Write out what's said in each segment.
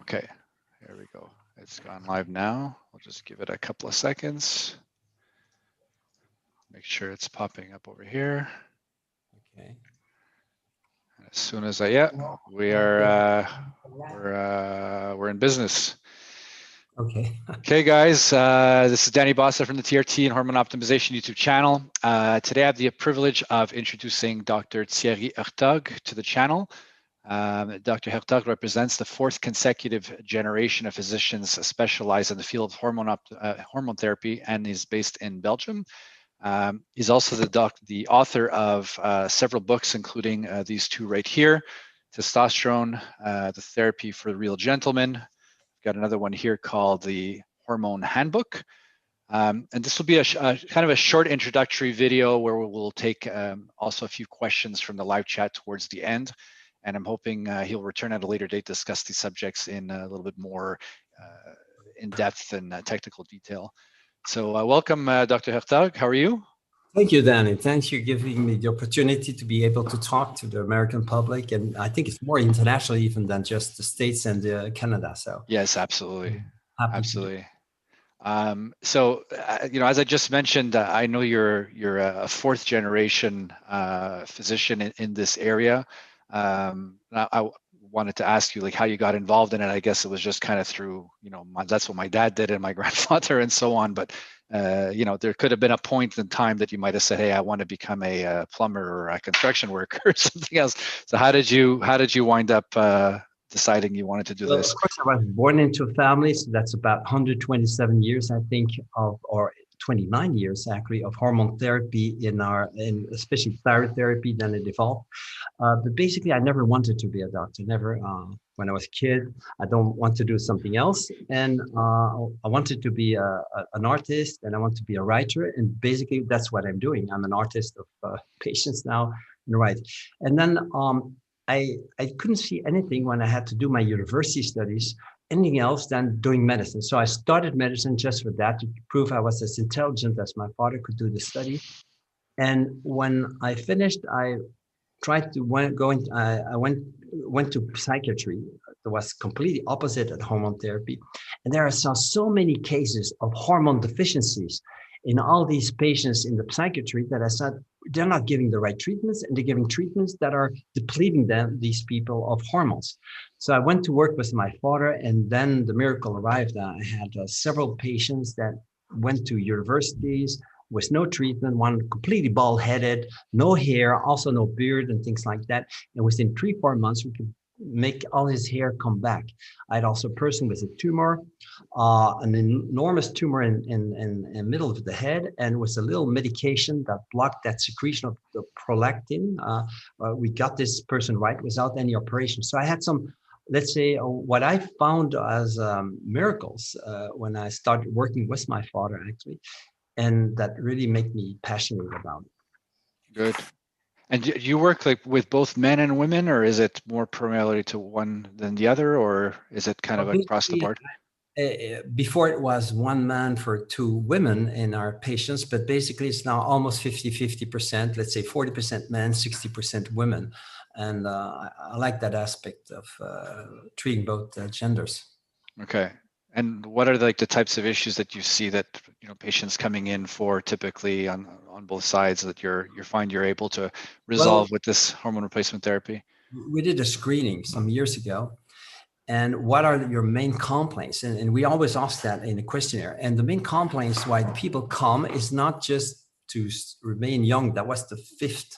Okay, here we go. It's gone live now. We'll just give it a couple of seconds. Make sure it's popping up over here. Okay. As soon as we are, we're in business. Okay. Okay, guys, this is Danny Bossa from the TRT and Hormone Optimization YouTube channel. Today I have the privilege of introducing Dr. Thierry Hertoghe to the channel. Dr. Hertoghe represents the fourth consecutive generation of physicians specialized in the field of hormone therapy and is based in Belgium. He's also the author of several books, including these two right here, Testosterone, the Therapy for the Real Gentleman. I've got another one here called the Hormone Handbook. And this will be a kind of a short introductory video where we'll take also a few questions from the live chat towards the end. And I'm hoping he'll return at a later date to discuss these subjects in a little bit more in-depth and technical detail. So welcome, Dr. Hertoghe. How are you? Thank you, Danny. Thanks for giving me the opportunity to be able to talk to the American public. And I think it's more international even than just the States and Canada. So yes, absolutely. Absolutely. So, as I just mentioned, I know you're a fourth generation physician in this area. I wanted to ask you like how you got involved in it. I guess it was just kind of through, that's what my dad did and my grandfather and so on. But there could have been a point in time that you might have said, "Hey, I want to become a plumber or a construction worker or something else." So how did you wind up deciding you wanted to do Well, this? of course, I was born into a family, so that's about 127 years, I think, or 29 years actually, of hormone therapy in especially thyroid therapy. Then it evolved. But basically, I never wanted to be a doctor. Never. When I was a kid, I don't want to do something else, and I wanted to be an artist, and I want to be a writer, and basically that's what I'm doing. I'm an artist of patients now and write, and then I couldn't see anything when I had to do my university studies, anything else than doing medicine. So I started medicine just for that, to prove I was as intelligent as my father could do the study. And when I finished, I tried to went to psychiatry. It was completely opposite at hormone therapy, and there I saw so many cases of hormone deficiencies in all these patients in the psychiatry that I said they're not giving the right treatments, and they're giving treatments that are depleting these people of hormones. So I went to work with my father, and then the miracle arrived. I had several patients that went to universities with no treatment, one completely bald-headed, no hair, also no beard and things like that. And within 3-4 months, we could make all his hair come back. I had also a person with a tumor, an enormous tumor in the middle of the head, and with a little medication that blocked that secretion of the prolactin. We got this person right without any operation. So I had some, let's say, what I found as miracles when I started working with my father, actually, and that really make me passionate about it. Good. And do you work like with both men and women, or is it more primarily to one than the other, or is it kind of across the board? Before it was one man for two women in our patients, but basically it's now almost 50-50%, let's say 40% men, 60% women. And I like that aspect of treating both genders. Okay. And what are like the types of issues that you see that patients coming in for typically on both sides that you find you're able to resolve with this hormone replacement therapy? We did a screening some years ago. And what are your main complaints? And we always ask that in the questionnaire. And the main complaints why the people come is not just to remain young. That was the fifth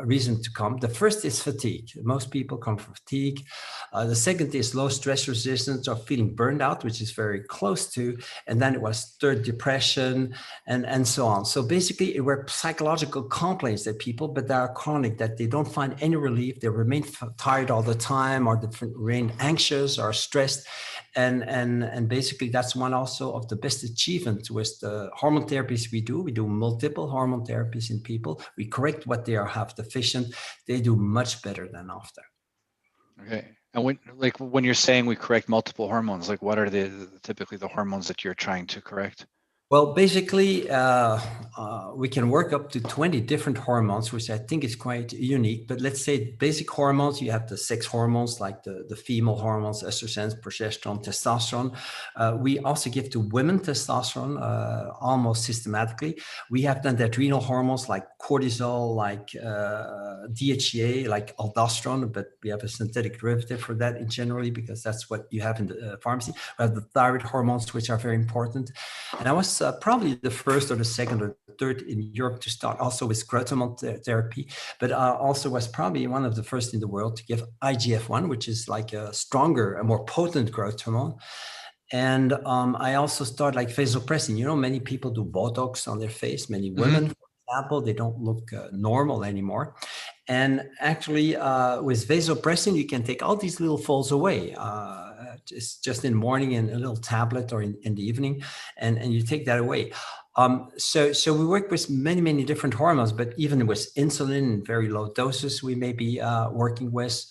reason to come. The first is fatigue. Most people come from fatigue. The second is low stress resistance or feeling burned out, which is very close to. And then it was third, depression, and so on. So basically, it were psychological complaints that people, but they are chronic, that they don't find any relief. They remain tired all the time, or they remain anxious or stressed. And basically, that's one also of the best achievements with the hormone therapies we do. We do multiple hormone therapies in people. We correct what they have deficient. They do much better than after. Okay. And when you're saying we correct multiple hormones, like what are typically the hormones that you're trying to correct? Well, basically, we can work up to 20 different hormones, which I think is quite unique. But let's say basic hormones, you have the sex hormones like the female hormones, estrogen, progesterone, testosterone. We also give to women testosterone almost systematically. We have then the adrenal hormones like cortisol, like DHEA, like aldosterone, but we have a synthetic derivative for that in generally because that's what you have in the pharmacy. We have the thyroid hormones, which are very important. And I was probably the first or the second or third in Europe to start also with growth hormone therapy, but also was probably one of the first in the world to give IGF-1, which is like a stronger, a more potent growth hormone. And I also started like vasopressin. You know, many people do Botox on their face. Many women, for example, they don't look normal anymore. And actually, with vasopressin, you can take all these little folds away. Just in the morning and a little tablet or in the evening, and you take that away. So we work with many different hormones, but even with insulin in very low doses, we may be working with.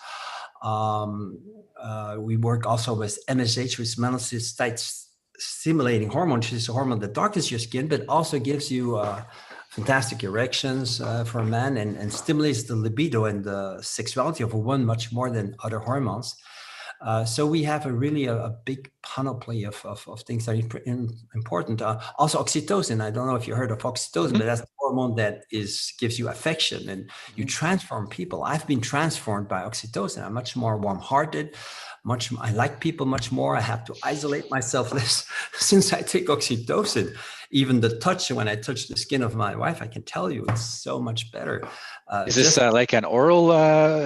We work also with MSH, with melanocyte stimulating hormone, which is a hormone that darkens your skin, but also gives you fantastic erections for a man and stimulates the libido and the sexuality of a woman much more than other hormones. So we have a big panoply of things that are important. Also oxytocin. I don't know if you heard of oxytocin, but that's the hormone that gives you affection and you transform people. I've been transformed by oxytocin. I'm much more warm-hearted. I like people much more. I have to isolate myself less since I take oxytocin. Even the touch, when I touch the skin of my wife, I can tell you it's so much better. Is this like an oral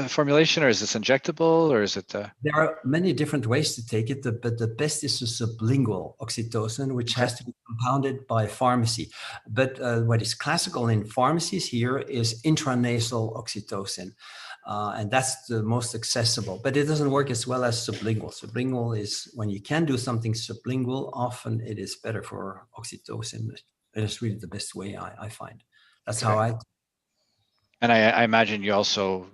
formulation, or is this injectable, or is it? There are many different ways to take it, but the best is the sublingual oxytocin, which has to be compounded by pharmacy. But what is classical in pharmacies here is intranasal oxytocin. And that's the most accessible, but it doesn't work as well as sublingual. Sublingual is when you can do something sublingual, often it is better for oxytocin. It is really the best way I find. That's how I. And I imagine you also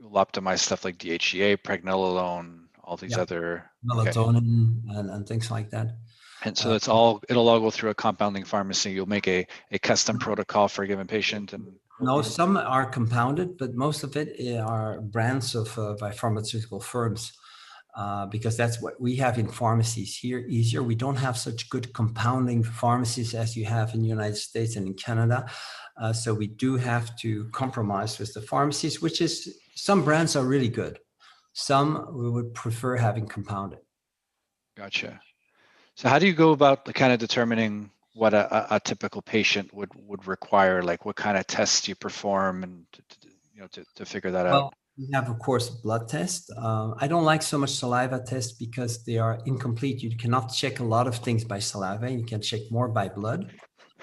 will optimize stuff like DHEA, pregnenolone, all these other melatonin and things like that. And so it'll all go through a compounding pharmacy. You'll make a custom protocol for a given patient. And no, some are compounded, but most of it are brands by pharmaceutical firms, because that's what we have in pharmacies here easier. We don't have such good compounding pharmacies as you have in the United States and in Canada. So we do have to compromise with the pharmacies, which is some brands are really good. Some we would prefer having compounded. Gotcha. So how do you go about kind of determining what a typical patient would require? Like what kind of tests you perform and to figure that out? We have, of course, blood tests. I don't like so much saliva tests because they are incomplete. You cannot check a lot of things by saliva. You can check more by blood.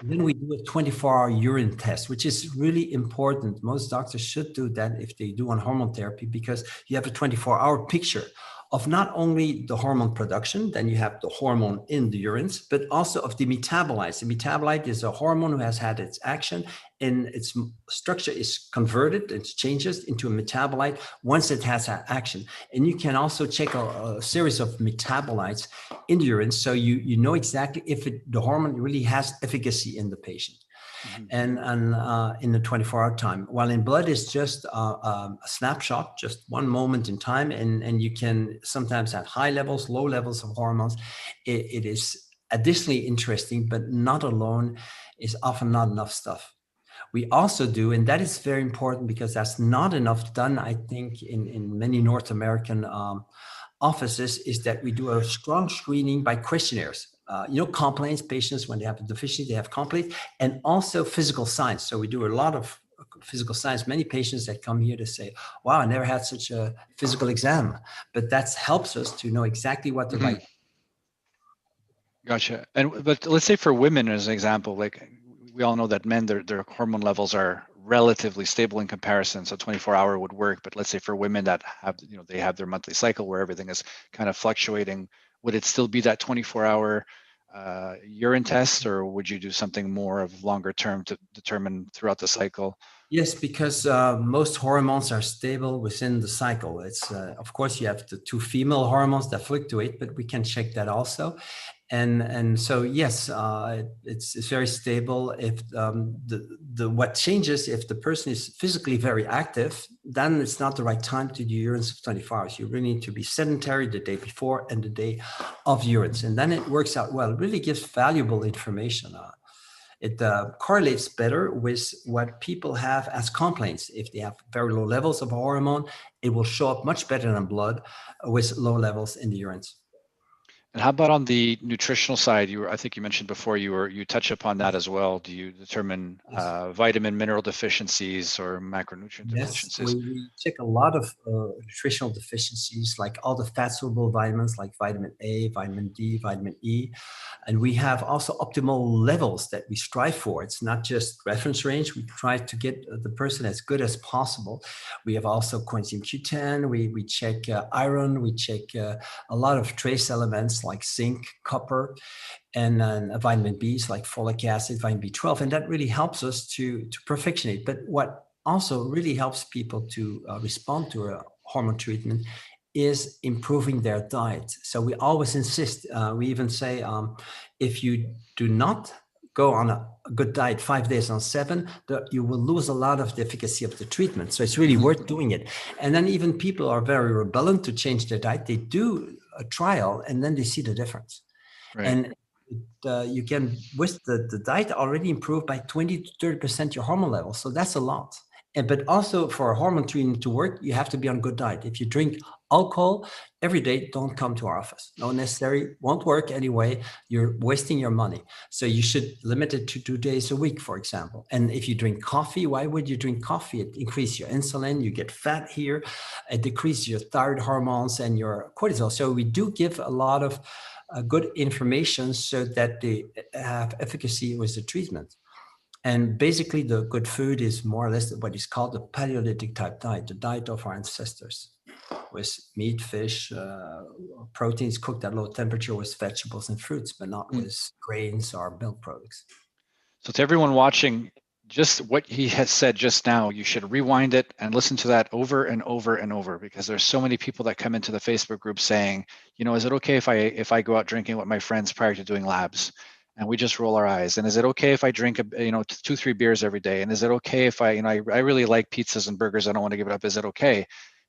And then we do a 24-hour urine test, which is really important. Most doctors should do that if they do on hormone therapy, because you have a 24-hour picture of not only the hormone production, then you have the hormone in the urines, but also of the metabolites. The metabolite is a hormone who has had its action and its structure is converted, it changes into a metabolite once it has action. And you can also check a series of metabolites in the urine, so you know exactly if the hormone really has efficacy in the patient. And in the 24-hour time, while in blood is just a snapshot, just one moment in time, and you can sometimes have high levels, low levels of hormones. It is additionally interesting, but not alone is often not enough stuff. We also do, and that is very important because that's not enough done, I think, in many North American offices, is that we do a strong screening by questionnaires. Complaints, patients, when they have a deficiency, they have complaints, and also physical signs. So we do a lot of physical signs. Many patients that come here to say, wow, I never had such a physical exam, but that helps us to know exactly what they're like. Gotcha. But let's say for women, as an example, like we all know that men, their hormone levels are relatively stable in comparison. So 24-hour would work. But let's say for women that have, they have their monthly cycle where everything is kind of fluctuating, would it still be that 24-hour urine test, or would you do something more of longer term to determine throughout the cycle? Yes, because most hormones are stable within the cycle. It's of course you have the two female hormones that fluctuate, but we can check that also. And so yes, it's very stable. If what changes if the person is physically very active, then it's not the right time to do urines of 24 hours. You really need to be sedentary the day before and the day of urines, and then it works out well. It really gives valuable information. It correlates better with what people have as complaints. If they have very low levels of hormone, it will show up much better than blood with low levels in the urines. And how about on the nutritional side? I think you mentioned before you touch upon that as well. Do you determine vitamin, mineral deficiencies or macronutrient deficiencies? We check a lot of nutritional deficiencies, like all the fat-soluble vitamins, like vitamin A, vitamin D, vitamin E, and we have also optimal levels that we strive for. It's not just reference range. We try to get the person as good as possible. We have also coenzyme Q10. We check iron. We check a lot of trace elements like zinc, copper, and vitamin Bs like folic acid, vitamin B12, and that really helps us to perfectionate. But what also really helps people to respond to a hormone treatment is improving their diet. So we always insist, we even say, if you do not go on a good diet 5 days on 7, you will lose a lot of the efficacy of the treatment. So it's really worth doing it. And then even people are very rebellious to change their diet. They do a trial and then they see the difference. Right. And you can, with the diet, already improve by 20 to 30% your hormone levels. So that's a lot. But also for a hormone treatment to work, you have to be on good diet. If you drink alcohol every day, don't come to our office. No necessary, won't work anyway. You're wasting your money. So you should limit it to 2 days a week, for example. And if you drink coffee, why would you drink coffee? It increases your insulin, you get fat here, it decreases your thyroid hormones and your cortisol. So we do give a lot of good information so that they have efficacy with the treatment. And basically, the good food is more or less what is called the Paleolithic type diet, the diet of our ancestors, with meat, fish, proteins cooked at low temperature with vegetables and fruits, but not with grains or milk products. So to everyone watching, just what he has said just now, you should rewind it and listen to that over and over and over, because there's so many people that come into the Facebook group saying, is it okay if I go out drinking with my friends prior to doing labs? And we just roll our eyes. And is it okay if I drink 2-3 beers every day? And is it okay if I really like pizzas and burgers, I don't want to give it up, is it okay?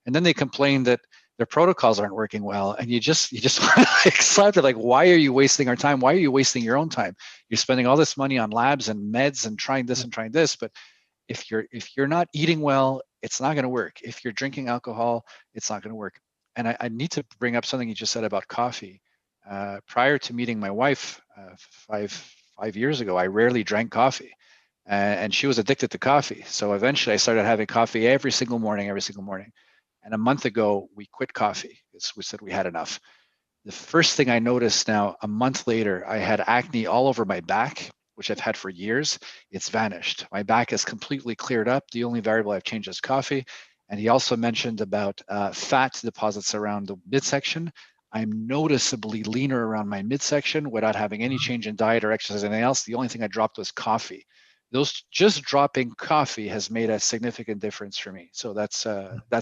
And then they complain that their protocols aren't working well, and you just want to slap it, like, why are you wasting our time? Why are you wasting your own time? You're spending all this money on labs and meds and trying this and trying this, but if you're not eating well, it's not going to work. If you're drinking alcohol, it's not going to work. And I need to bring up something you just said about coffee. Prior to meeting my wife 5 years ago, I rarely drank coffee, and she was addicted to coffee. So eventually I started having coffee every single morning. And a month ago, we quit coffee because we said we had enough. The first thing I noticed now, a month later, I had acne all over my back, which I've had for years. It's vanished. My back is completely cleared up. The only variable I've changed is coffee. And he also mentioned about fat deposits around the midsection. I'm noticeably leaner around my midsection without having any change in diet or exercise or anything else. The only thing I dropped was coffee. Just dropping coffee has made a significant difference for me. So that's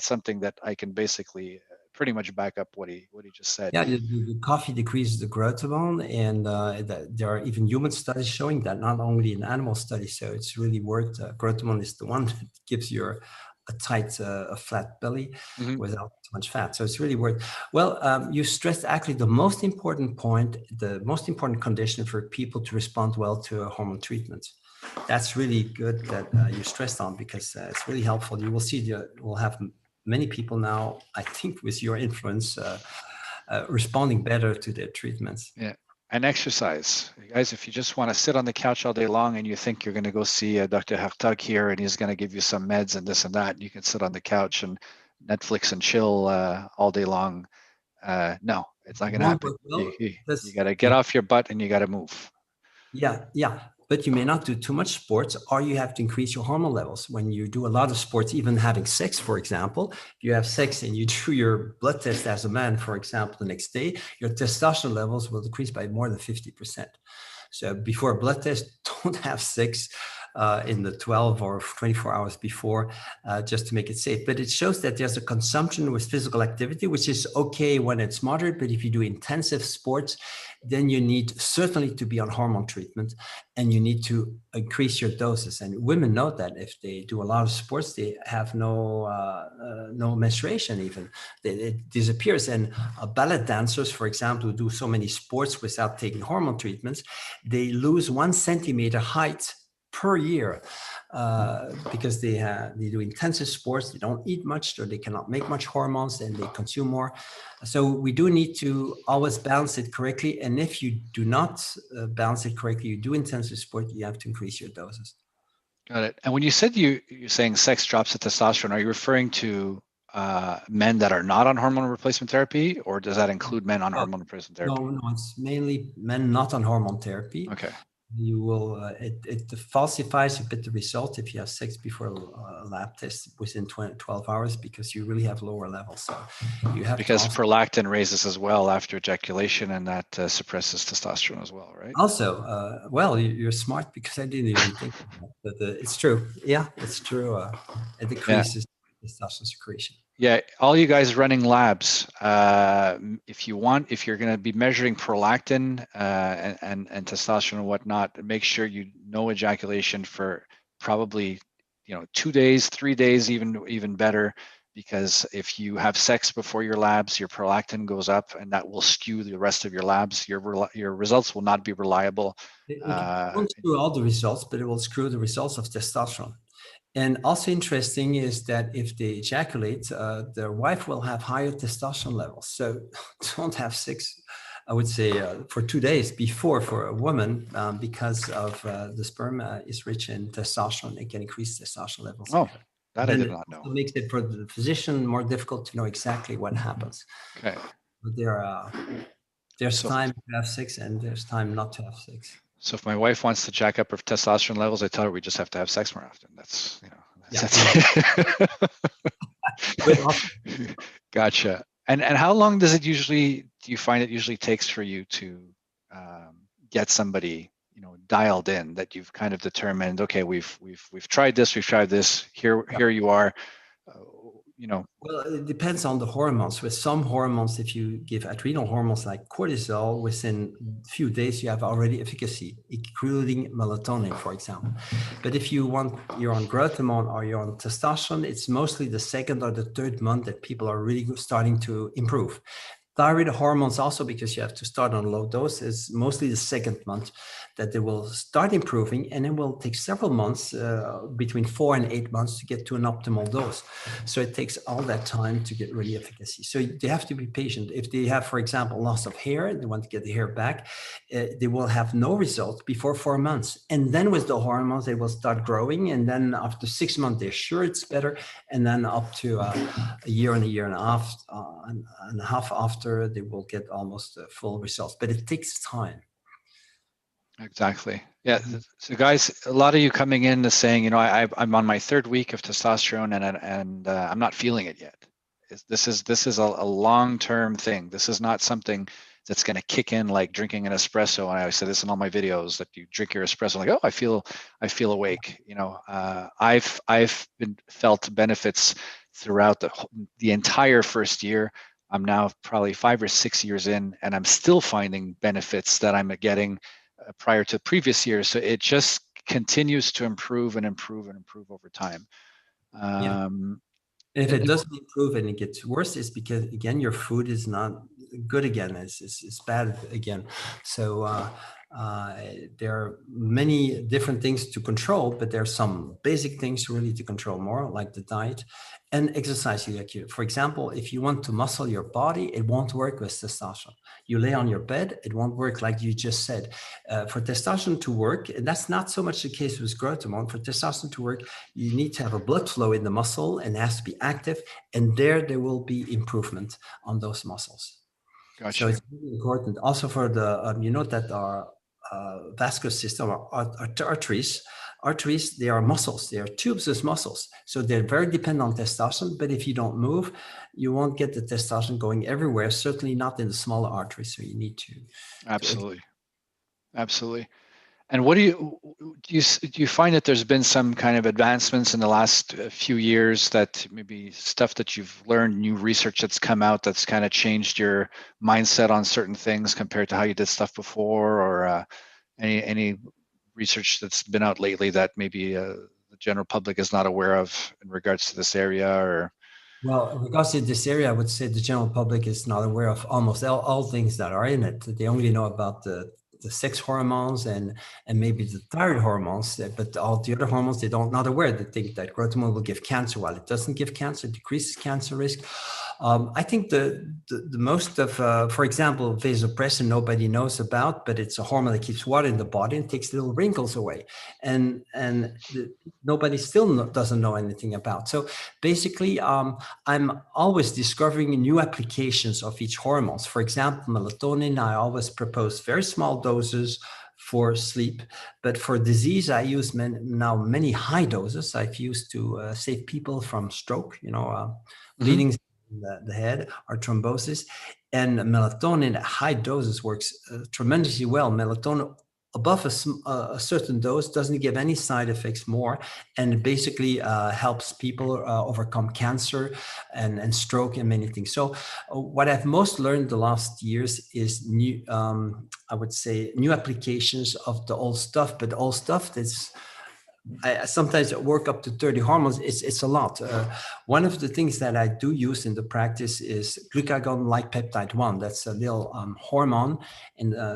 something that I can basically pretty much back up what he just said. Yeah, the coffee decreases the growth hormone, and there are even human studies showing that, not only in animal studies. So it's really worth. Growth hormone is the one that gives you a tight, a flat belly without too much fat. So it's really worth. Well, you stressed actually the most important point, the most important condition for people to respond well to a hormone treatment. That's really good that you stressed on, because it's really helpful. You will see we'll have many people now, I think, with your influence, responding better to their treatments. Yeah, and exercise. Guys, if you just want to sit on the couch all day long and you think you're going to go see Dr. Hertoghe here and he's going to give you some meds and this and that, you can sit on the couch and Netflix and chill all day long. No, it's not going to happen. Well, you got to get off your butt and you got to move. Yeah. But you may not do too much sports, or you have to increase your hormone levels. When you do a lot of sports, even having sex, for example, if you have sex and you do your blood test as a man, for example, the next day, your testosterone levels will decrease by more than 50%. So before a blood test, don't have sex in the 12 or 24 hours before, just to make it safe. But it shows that there's a consumption with physical activity, which is okay when it's moderate. But if you do intensive sports, then you need certainly to be on hormone treatment, and you need to increase your doses. And women know that if they do a lot of sports, they have no menstruation even. It disappears. And ballet dancers, for example, who do so many sports without taking hormone treatments, they lose 1 centimeter height per year because they do intensive sports, they don't eat much, so they cannot make much hormones, and they consume more. So we do need to always balance it correctly. And if you do not balance it correctly, you do intensive sport, you have to increase your doses. Got it. And when you said you're saying sex drops the testosterone, are you referring to men that are not on hormone replacement therapy, or does that include men on hormone replacement therapy? No, it's mainly men not on hormone therapy. Okay. You will it falsifies a bit the result if you have sex before a lab test within 12 hours, because you really have lower levels. So you have because prolactin raises as well after ejaculation, and that suppresses testosterone as well, right? Also, well, you're smart, because I didn't even think of that, but it's true. Yeah, it's true. It decreases testosterone secretion. Yeah, all you guys running labs, if you're going to be measuring prolactin and testosterone and whatnot, make sure you know ejaculation for probably 2 days, 3 days, even better, because if you have sex before your labs, your prolactin goes up, and that will skew the rest of your labs. Your results will not be reliable. It won't screw all the results, but it will screw the results of testosterone. And also interesting is that if they ejaculate, their wife will have higher testosterone levels. So don't have sex, I would say, for 2 days before for a woman, because of the sperm is rich in testosterone. It can increase testosterone levels. Oh, that I did not know. It makes it for the physician more difficult to know exactly what happens. Okay. But there's time to have sex, and there's time not to have sex. So if my wife wants to jack up her testosterone levels, I tell her we just have to have sex more often. That's Gotcha. And how long does it usually, do you find it usually takes for you to get somebody dialed in, that you've kind of determined, okay, we've tried this, here you are, Well, it depends on the hormones. With some hormones, if you give adrenal hormones like cortisol, within a few days you have already efficacy, including melatonin, for example. But if you're on growth hormone or you're on testosterone, it's mostly the second or the third month that people are really starting to improve. Thyroid hormones also, because you have to start on low dose, is mostly the second month that they will start improving, and it will take several months, between 4 and 8 months, to get to an optimal dose. So it takes all that time to get really efficacy. So they have to be patient. If they have, for example, loss of hair, they want to get the hair back, they will have no results before 4 months. And then with the hormones, they will start growing. And then after 6 months, they're sure it's better. And then up to a year and a half after, they will get almost full results. But it takes time. Exactly. Yeah. So guys, a lot of you coming in is saying, I'm on my 3rd week of testosterone, and I'm not feeling it yet. This is a long-term thing. This is not something that's going to kick in like drinking an espresso. And I say this in all my videos, that you drink your espresso, like, oh, I feel awake. I've felt benefits throughout the entire first year. I'm now probably 5 or 6 years in, and I'm still finding benefits that I'm getting prior to previous years. So it just continues to improve and improve and improve over time. If it doesn't improve and it gets worse, it's because, again, your food is not good again. It's bad again. So there are many different things to control, but there are some basic things really to control more, like the diet and exercise. For example, if you want to muscle your body, it won't work with testosterone. You lay on your bed, it won't work, like you just said. For testosterone to work, and that's not so much the case with growth hormone, for testosterone to work, you need to have a blood flow in the muscle, and it has to be active, and there will be improvement on those muscles. Gotcha. So it's really important. Also for the, that our vascular system, our arteries, they are muscles. They are tubes as muscles. So they're very dependent on testosterone, but if you don't move, you won't get the testosterone going everywhere, certainly not in the smaller arteries. So you need to. Absolutely. And what do you find that there's been some kind of advancements in the last few years, that maybe stuff that you've learned, new research that's come out that's kind of changed your mindset on certain things compared to how you did stuff before, or any research that's been out lately that maybe the general public is not aware of in regards to this area? Or Well, in regards to this area, I would say the general public is not aware of almost all things that are in it. They only know about the sex hormones and maybe the thyroid hormones, but all the other hormones they don't not aware. They think that growth hormone will give cancer, while it doesn't give cancer, it decreases cancer risk. I think the most of, for example, vasopressin nobody knows about, but it's a hormone that keeps water in the body and takes little wrinkles away, and nobody still doesn't know anything about. So basically, I'm always discovering new applications of each hormones. For example, melatonin, I always propose very small doses for sleep, but for disease, I use now many high doses. I've used to save people from stroke, bleeding in the head or thrombosis. And melatonin at high doses works tremendously well. Melatonin above a certain dose doesn't give any side effects more, and it basically helps people overcome cancer and stroke and many things. So what I've most learned the last years is new, I would say, new applications of the old stuff, but old stuff that's I sometimes work up to 30 hormones. It's a lot. One of the things that I do use in the practice is glucagon-like peptide 1. That's a little hormone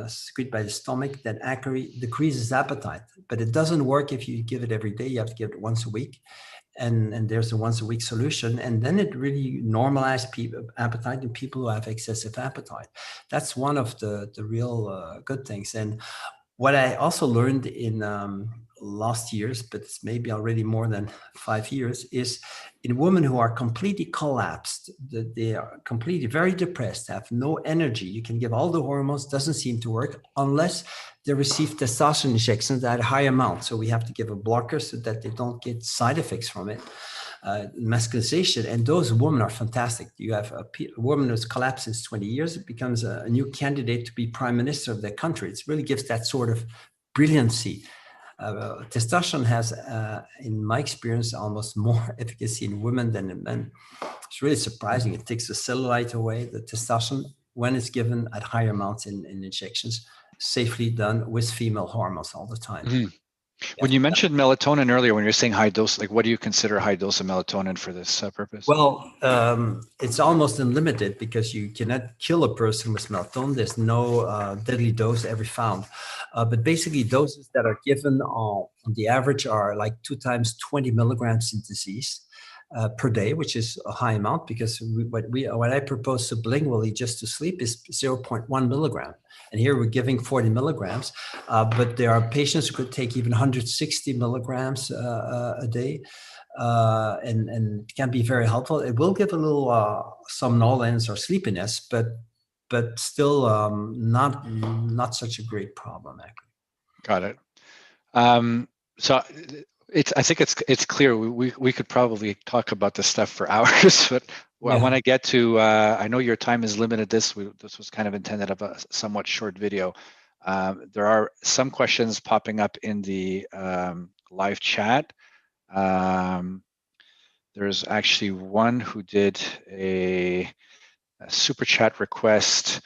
secreted by the stomach that actually decreases appetite. But it doesn't work if you give it every day. You have to give it once a week. And there's a once a week solution. And then it really normalizes appetite in people who have excessive appetite. That's one of the real good things. And what I also learned in last years, but it's maybe already more than 5 years, is in women who are completely collapsed, that they are completely very depressed, have no energy. You can give all the hormones, doesn't seem to work unless they receive testosterone injections at a high amount. So we have to give a blocker so that they don't get side effects from it. Masculinization, and those women are fantastic. You have a woman who's collapsed since 20 years, it becomes a new candidate to be prime minister of their country. It really gives that sort of brilliancy. Testosterone has, in my experience, almost more efficacy in women than in men. It's really surprising. It takes the cellulite away, the testosterone, when it's given at higher amounts in injections, safely done with female hormones all the time. Mm-hmm. When you mentioned melatonin earlier, when you're saying high dose, like what do you consider high dose of melatonin for this purpose? Well, it's almost unlimited because you cannot kill a person with melatonin. There's no deadly dose ever found. But basically, doses that are given on the average are like 2 times 20 milligrams in disease per day, which is a high amount, because what I propose sublingually just to sleep is 0.1 milligram. And here we're giving 40 milligrams, but there are patients who could take even 160 milligrams a day. And it can be very helpful. It will give a little somnolence or sleepiness, but still not such a great problem, actually. Got it. So I think it's clear we could probably talk about this stuff for hours, but I want to get to, I know your time is limited. This was kind of intended of a somewhat short video. There are some questions popping up in the live chat. There's actually one who did a super chat request.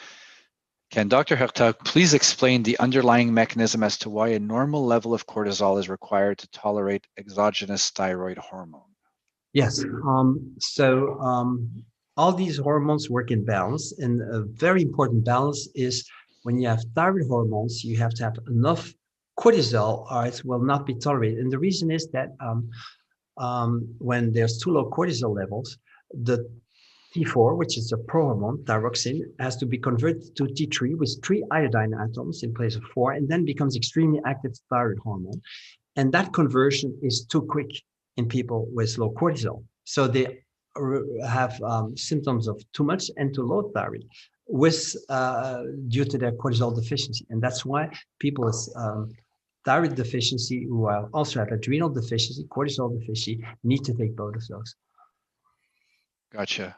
Can Dr. Hertoghe please explain the underlying mechanism as to why a normal level of cortisol is required to tolerate exogenous thyroid hormone? Yes. All these hormones work in balance, and a very important balance is when you have thyroid hormones, you have to have enough cortisol or it will not be tolerated. And the reason is that when there's too low cortisol levels, the T4, which is a prohormone, thyroxine, has to be converted to T3 with 3 iodine atoms in place of 4, and then becomes extremely active thyroid hormone. And that conversion is too quick in people with low cortisol. So they have symptoms of too much and too low thyroid due to their cortisol deficiency. And that's why people with thyroid deficiency who also have adrenal deficiency, cortisol deficiency, need to take both of those. Gotcha.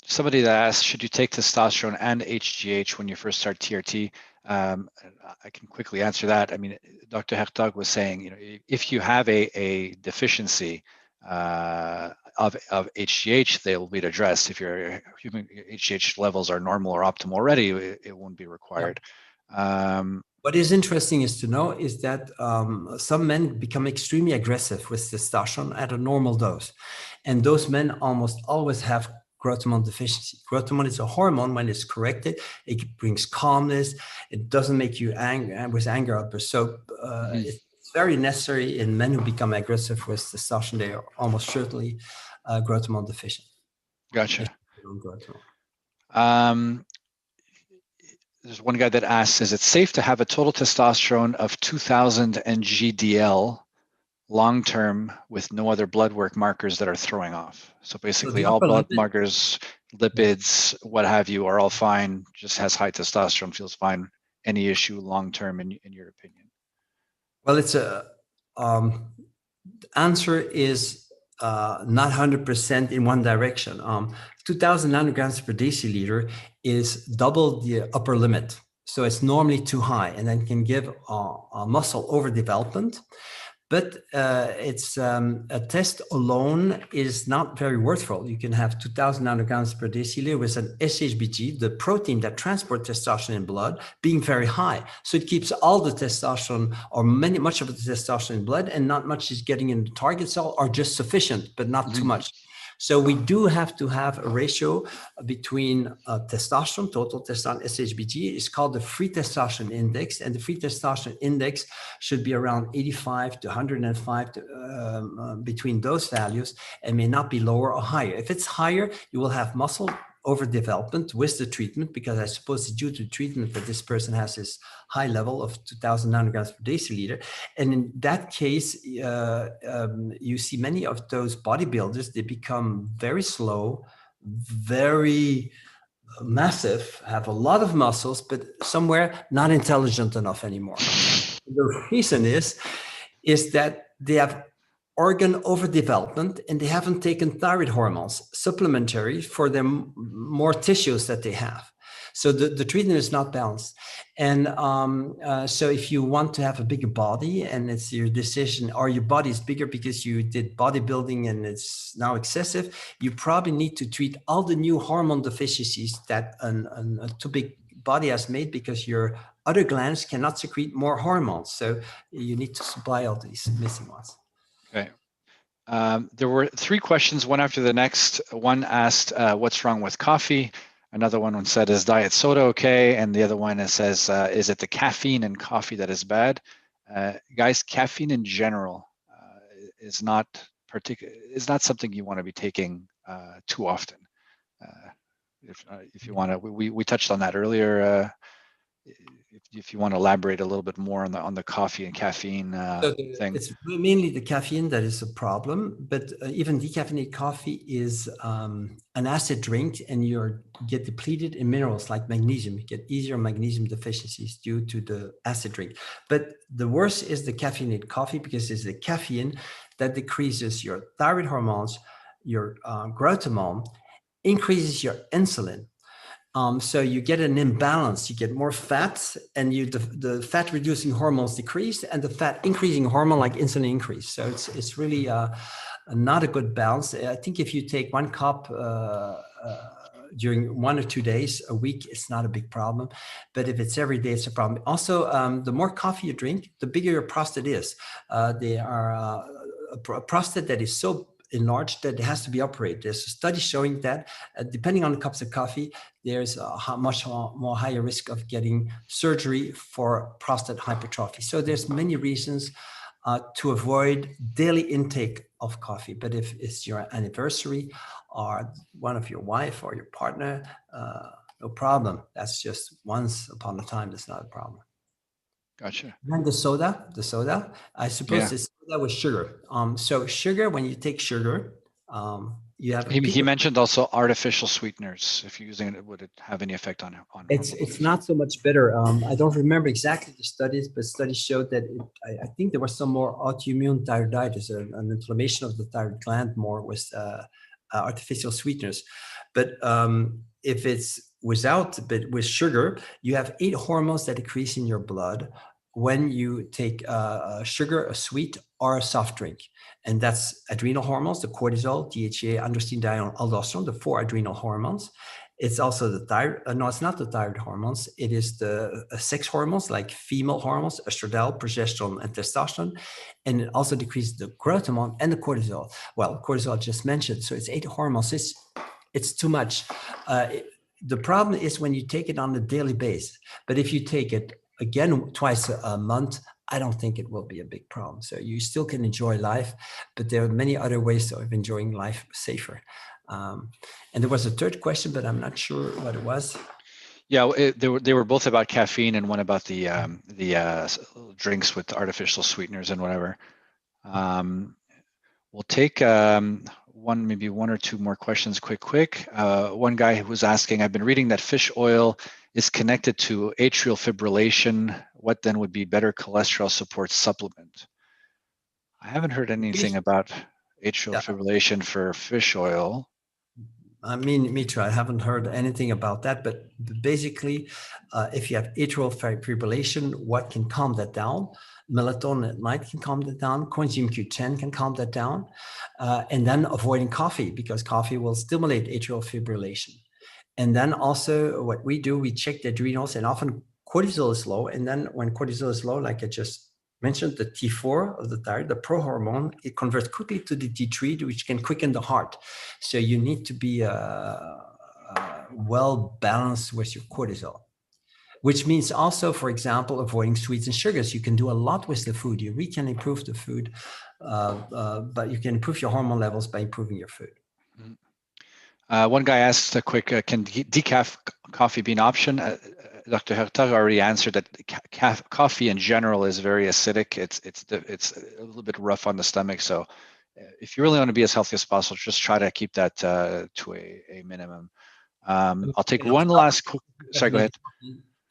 Somebody that asked, should you take testosterone and HGH when you first start TRT? I can quickly answer that. I mean, Dr. Hertoghe was saying, you know, if you have a deficiency of HGH, they'll be addressed. If your human HGH levels are normal or optimal already, it won't be required. What is interesting is to know is that some men become extremely aggressive with testosterone at a normal dose. And those men almost always have growth hormone deficiency. Growth hormone is a hormone. When it's corrected, it brings calmness. It doesn't make you angry with anger outbursts. So it's very necessary in men who become aggressive with testosterone. They are almost certainly growth hormone deficient. Gotcha. There's one guy that asks, is it safe to have a total testosterone of 2000 NGDL long-term with no other blood work markers that are throwing off? So basically all blood markers, lipids, what have you, are all fine, just has high testosterone, feels fine. Any issue long-term in your opinion? Well, it's answer is not 100% in one direction. 2000 nanograms per deciliter is double the upper limit. So it's normally too high, and then can give a muscle overdevelopment. But it's a test alone is not very worthwhile. You can have 2000 nanograms per deciliter with an SHBG, the protein that transports testosterone in blood, being very high. So it keeps all the testosterone or much of the testosterone in blood, and not much is getting in the target cell, or just sufficient, but not too much. So we do have to have a ratio between testosterone, total testosterone, SHBG. It's called the free testosterone index, and the free testosterone index should be around 85 to 105 between those values, and may not be lower or higher. If it's higher, you will have muscle overdevelopment with the treatment, because I suppose it's due to treatment that this person has this high level of 2000 nanograms per deciliter. And in that case, you see many of those bodybuilders, they become very slow, very massive, have a lot of muscles, but somewhere not intelligent enough anymore. The reason is that they have organ overdevelopment, and they haven't taken thyroid hormones supplementary for the more tissues that they have. So the treatment is not balanced. And so if you want to have a bigger body, and it's your decision, or your body is bigger because you did bodybuilding and it's now excessive, you probably need to treat all the new hormone deficiencies that a too big body has made, because your other glands cannot secrete more hormones. So you need to supply all these missing ones. Okay. There were 3 questions, one after the next. One asked, what's wrong with coffee? Another one said, is diet soda okay? And the other one says, is it the caffeine in coffee that is bad? Guys, caffeine in general is not something you want to be taking too often. If you want to, we touched on that earlier. If you want to elaborate a little bit more on the coffee and caffeine thing. It's mainly the caffeine that is a problem, but even decaffeinated coffee is an acid drink, and you get depleted in minerals like magnesium. You get easier magnesium deficiencies due to the acid drink. But the worst is the caffeinated coffee, because it's the caffeine that decreases your thyroid hormones, your growth hormone, increases your insulin. So you get an imbalance. You get more fat, and the fat reducing hormones decrease, and the fat increasing hormone like insulin increase. So it's really not a good balance. I think if you take 1 cup during 1 or 2 days a week, it's not a big problem. But if it's every day, it's a problem. Also, the more coffee you drink, the bigger your prostate is. They are a prostate that is so enlarged that it has to be operated. There's a study showing that depending on the cups of coffee, there's a much more higher risk of getting surgery for prostate hypertrophy. So there's many reasons to avoid daily intake of coffee. But if it's your anniversary or one of your wife or your partner, no problem. That's just once upon a time. That's not a problem. Gotcha. And the soda, I suppose it's soda with sugar. So sugar, when you take sugar, you have. He mentioned also artificial sweeteners. If you're using it, would it have any effect on? It's not so much better. I don't remember exactly the studies, but studies showed that I think there was some more autoimmune thyroiditis, an inflammation of the thyroid gland more with artificial sweeteners. But if it's but with sugar, you have 8 hormones that decrease in your blood when you take sugar, a sweet, or a soft drink. And that's adrenal hormones, the cortisol, DHEA, androstenedione, aldosterone, the 4 adrenal hormones. It's also the thyroid. No, it's not the thyroid hormones. It is the sex hormones like female hormones, estradiol, progesterone, and testosterone. And it also decreases the growth hormone and the cortisol. Well, cortisol I just mentioned. So it's 8 hormones. It's too much. The problem is when you take it on a daily basis. But if you take it again twice a month, I don't think it will be a big problem. So you still can enjoy life, but there are many other ways of enjoying life safer. And there was a third question, but I'm not sure what it was. Yeah, they were both about caffeine and one about the drinks with artificial sweeteners and whatever. We'll take maybe one or two more questions quick. One guy was asking, I've been reading that fish oil is connected to atrial fibrillation. What then would be better cholesterol support supplement? I haven't heard anything about atrial fibrillation for fish oil. I mean, me too. I haven't heard anything about that, but basically, if you have atrial fibrillation, what can calm that down? Melatonin at night can calm that down. Coenzyme Q10 can calm that down. And then avoiding coffee, because coffee will stimulate atrial fibrillation. And then also what we do, we check the adrenals, and often cortisol is low. And then when cortisol is low, like I just mentioned, the T4 of the thyroid, the prohormone, it converts quickly to the T3, which can quicken the heart. So you need to be well balanced with your cortisol, which means also, for example, avoiding sweets and sugars. You can do a lot with the food. You really can improve the food, but you can improve your hormone levels by improving your food. One guy asked a quick, can decaf coffee be an option? Dr. Hertoghe already answered that coffee in general is very acidic. It's a little bit rough on the stomach. So if you really want to be as healthy as possible, just try to keep that to a minimum. I'll take one last quick, sorry, go ahead.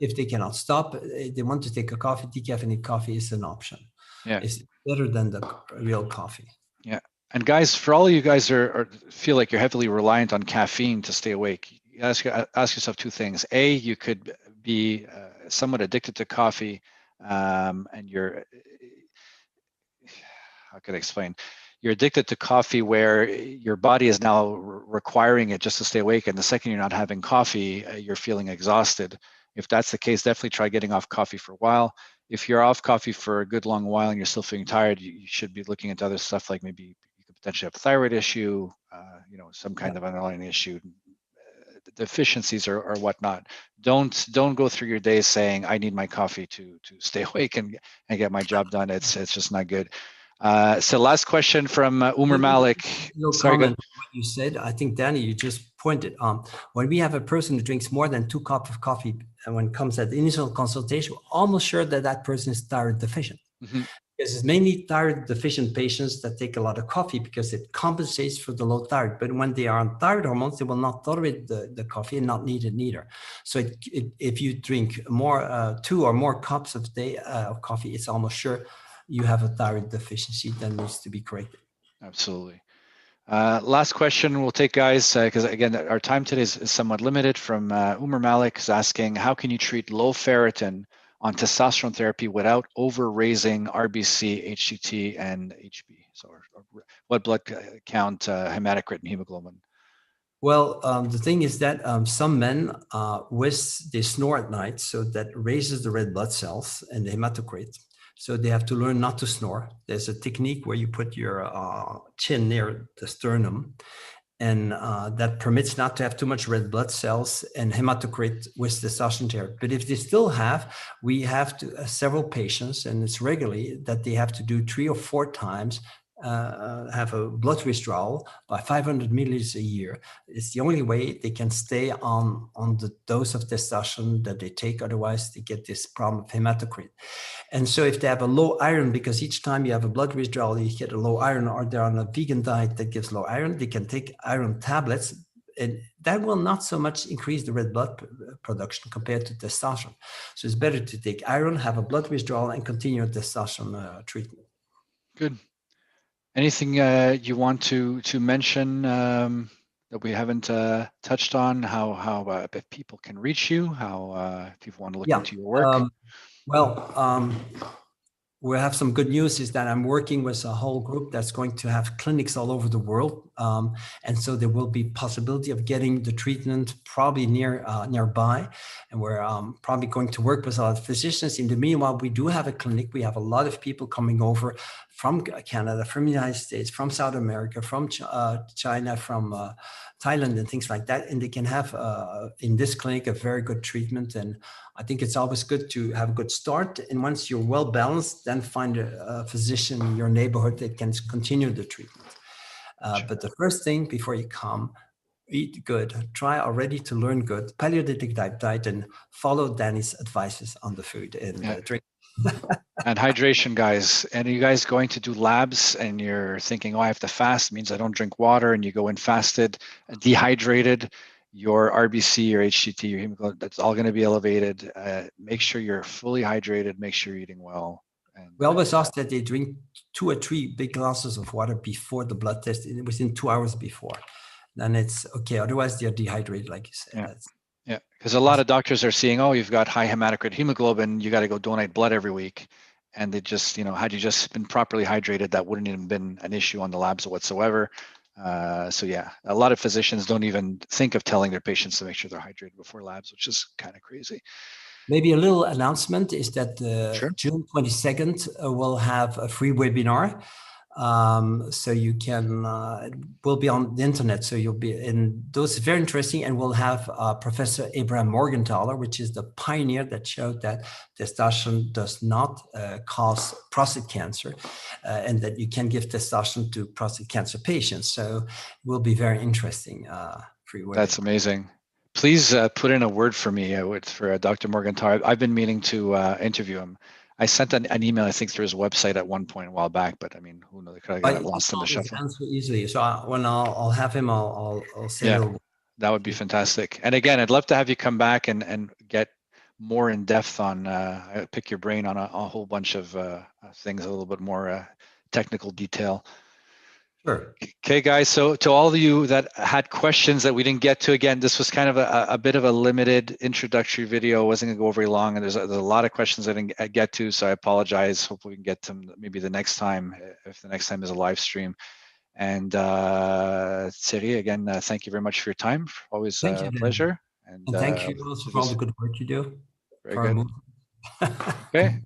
If they cannot stop, they want to take a coffee, decaffeinated coffee is an option. Yeah. It's better than the real coffee. Yeah. And guys, for all of you guys feel like you're heavily reliant on caffeine to stay awake, you ask yourself two things. A, you could be somewhat addicted to coffee, and how can I explain? You're addicted to coffee where your body is now requiring it just to stay awake, and the second you're not having coffee, you're feeling exhausted. If that's the case, definitely try getting off coffee for a while. If you're off coffee for a good long while and you're still feeling tired, you should be looking into other stuff, like maybe you could potentially have a thyroid issue, some kind of underlying issue, deficiencies or whatnot. Don't go through your days saying I need my coffee to stay awake and get my job done. It's just not good. So last question from Umar Malik. Sorry, comment on what you said. I think, Danny, you just pointed when we have a person who drinks more than 2 cups of coffee, and when it comes at the initial consultation, we're almost sure that person is thyroid deficient. Mm-hmm. Because it's mainly thyroid deficient patients that take a lot of coffee because it compensates for the low thyroid. But when they are on thyroid hormones, they will not tolerate the coffee and not need it neither. So if you drink more 2 or more cups of day of coffee, it's almost sure you have a thyroid deficiency that needs to be corrected. Absolutely. Last question we'll take, guys, because again, our time today is somewhat limited. From Umar Malik is asking, how can you treat low ferritin on testosterone therapy without over-raising RBC, HCT, and HB? So what blood count, hematocrit, and hemoglobin? Well, the thing is that some men, they snore at night, so that raises the red blood cells and the hematocrit. So they have to learn not to snore. There's a technique where you put your chin near the sternum, and that permits not to have too much red blood cells and hematocrit with testosterone therapy. But if they still have, we have to several patients, and it's regularly that they have to do 3 or 4 times have a blood withdrawal by 500 milliliters a year. It's the only way they can stay on the dose of testosterone that they take. Otherwise, they get this problem of hematocrit. And so if they have a low iron, because each time you have a blood withdrawal, you get a low iron, or they're on a vegan diet that gives low iron, they can take iron tablets, and that will not so much increase the red blood production compared to testosterone. So it's better to take iron, have a blood withdrawal, and continue testosterone treatment. Good. Anything you want to mention, that we haven't touched on? How if people can reach you, how if people want to look Yeah. into your work? Well, we have some good news is that I'm working with a whole group that's going to have clinics all over the world. And so there will be possibility of getting the treatment probably nearby. And we're probably going to work with our physicians. In the meanwhile, we do have a clinic. We have a lot of people coming over from Canada, from the United States, from South America, from China, from Thailand and things like that. And they can have in this clinic a very good treatment. And I think it's always good to have a good start. And once you're well balanced, then find a physician in your neighborhood that can continue the treatment. But the first thing before you come, eat good, try already to learn good, paleolithic diet, and follow Danny's advices on the food and drink. And hydration, guys. And are you guys going to do labs and you're thinking, oh, I have to fast, means I don't drink water, and you go in fasted, dehydrated, your RBC, your HTT, your hemoglobin, that's all going to be elevated. Make sure you're fully hydrated, make sure you're eating well. And we always ask that they drink 2 or 3 big glasses of water before the blood test, within 2 hours before. Then it's okay. Otherwise, they're dehydrated, like you said. Yeah, because a lot of doctors are seeing, oh, you've got high hematocrit hemoglobin, you got to go donate blood every week. And they just, had you just been properly hydrated, that wouldn't even been an issue on the labs whatsoever. So yeah, a lot of physicians don't even think of telling their patients to make sure they're hydrated before labs, which is kind of crazy. Maybe a little announcement is that Sure. June 22nd, we'll have a free webinar. So you can, it will be on the internet. So you'll be in those, very interesting. And we'll have Professor Abraham Morgenthaler, which is the pioneer that showed that testosterone does not cause prostate cancer, and that you can give testosterone to prostate cancer patients. So it will be very interesting. Free webinar. That's amazing. Please put in a word for me for Dr. Morgenthaler. I've been meaning to interview him. I sent an email, I think, through his website at one point a while back, but I mean, who knows? I got lost in the shuffle. Answer easily. So when I'll have him, I'll send it. over. That would be fantastic. And again, I'd love to have you come back and get more in depth on, pick your brain on a whole bunch of things, a little bit more technical detail. Sure. Okay, guys. So to all of you that had questions that we didn't get to, again, this was kind of a bit of a limited introductory video. It wasn't going to go very long, and there's a lot of questions I didn't get to, so I apologize. Hopefully we can get to them maybe the next time, if the next time is a live stream. And Thierry, again, thank you very much for your time. Always a pleasure. And thank you also for all the good work you do. Very good. Okay.